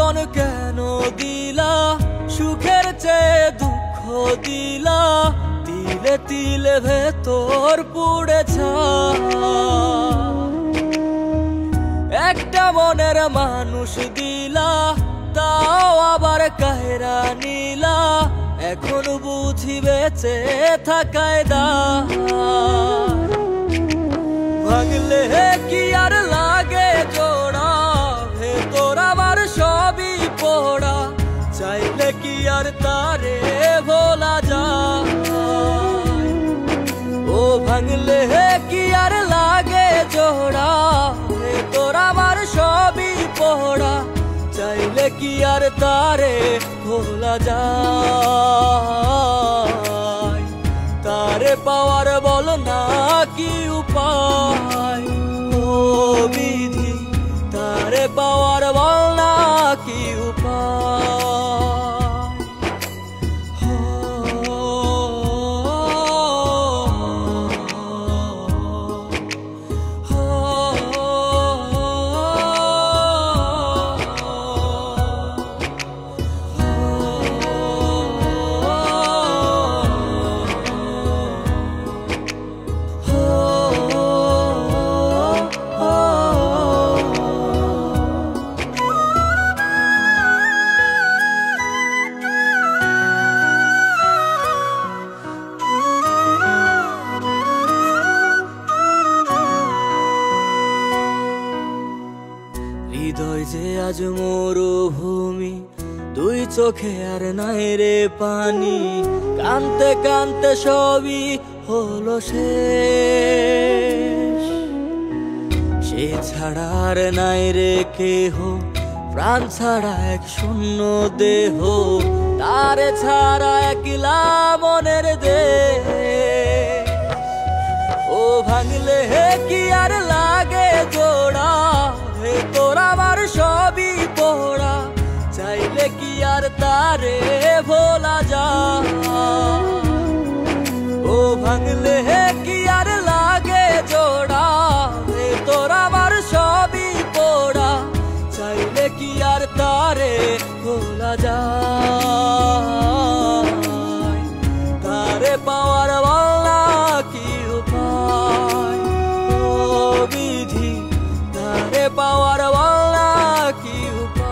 জীবন কেন দিলা, সুখের চেয়ে দুঃখ দিলা, তিলে তিলে ভেতর পুড়েছা। একটা মনের মানুষ দিলা, তাও আবার কাহেরা নিলা, এখন বুঝি বেঁচে থাকায় দা। ভাঙলে কি আর লাগে জোড়া, ভেতর আমার সবই পোড়া, চাইলে কি আর তারে ভোলা যায়। ও ভাঙলে কি আর লাগে জোড়া, ভেতর আমার সবই পোড়া, চাইলে কি আর তারে ভোলা যায়। তারে পাওয়ার বল না কি উপায়, ও বিধি তারে পাওয়ার বল না কি উপায়। হৃদয় যে আজ মরুভূমি, দুই চোখে আর নাই রে পানি, কানতে কানতে সবই হলো শেষ। সে ছাড়া আর নাই রে কেহ, প্রাণ ছাড়া এক শূন্য দেহ, তারে ছাড়া একলা মনের দেহ। ও ভাঙলে কি আর লাগে জোড়া, ভেতর আমার সবই পোড়া, চাইলে কি আর তারে ভোলা যায়। ও ভাঙলে কি আর লাগে জোড়া, ভেতর আমার সবই পোড়া, চাইলে কি আর তারে ভোলা যায়। তারে পাওয়ার বল না কি উপায়, ও বিধি তারে পাওয়ার বল না কি উপায়।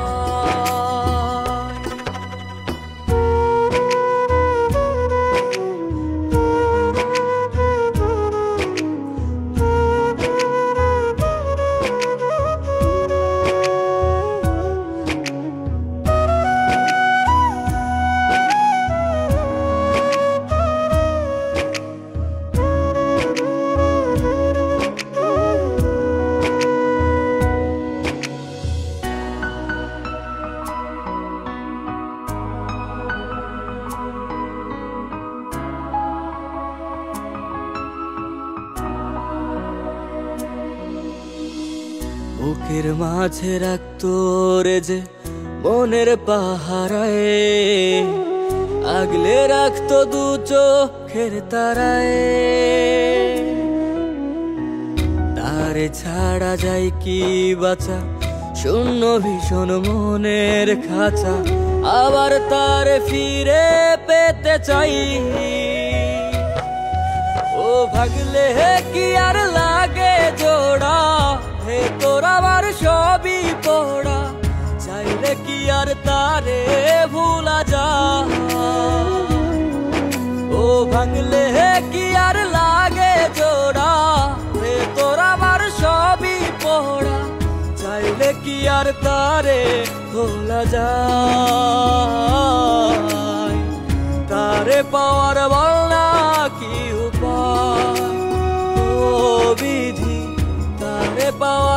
বুকের মাঝে রাখতো রে যে মনের পাহারায়, আগলে রাখতো দু চোখের তারায়। তারে ছাড়া যায় কি বাঁচা, শূন্য ভীষণ মনের খাঁচা, আবার তারে ফিরে পেতে চাই। ও ভাগলে কি আর লাগে জোড়া, ভেতর আমার সবই পোড়া, চাইলে কি আর তারে ভুলা যায়। ও ভাঙলে কি আর লাগে জোড়া, ভেতর আমার সবই পোড়া, চাইলে কি আর তারে ভোলা যায়। তারে পাওয়ার বল না কি উপায়, ও বিধি তারে পাওয়ার